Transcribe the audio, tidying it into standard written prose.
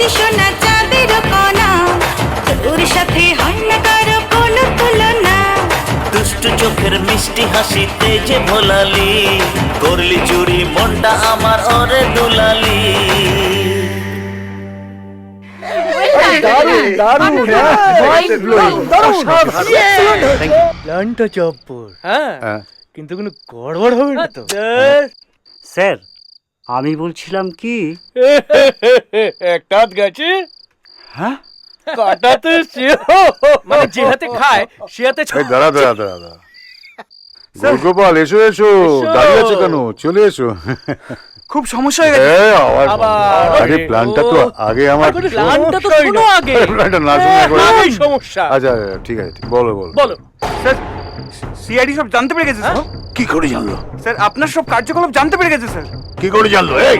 মিষ্টি সোনা চাঁদের কোনা, তোর সাথে হয় না কারো কোনো তুলনা। দুষ্টু চোখের মিষ্টি হাসিতে যে ভোলালি, করলি চুরি মনটা আমার ওরে দুলালি। প্ল্যানটা জব্বর, হ্যাঁ, কিন্তু কোনো গড়বড় হবে না তো? স্যার আমি বলছিলাম কি, একটা হাত গেছে, হ্যাঁ কাটাতে মানে যে হাতে খায় সে হাতে এই দাঁড়া দাঁড়া দাঁড়া দাঁড়া গোপাল, এসো এসো, দাঁড়িয়ে আছো কেন? চলে এসো। খুব সমস্যা হয়ে গেছে। আরে প্ল্যানটা তো আগে আমার, প্ল্যানটা তো শোনো আগে, প্ল্যানটা না শুনে করে। আগেই সমস্যা। আচ্ছা ঠিক আছে, বলো বলো বলো। স্যার সিআইডি সব জানতে পেরে গেছে স্যার। কি করে জানলো? স্যার আপনার সব কার্যকলাপ জানতে পেরে গেছে স্যার। কি করে জানলো? এই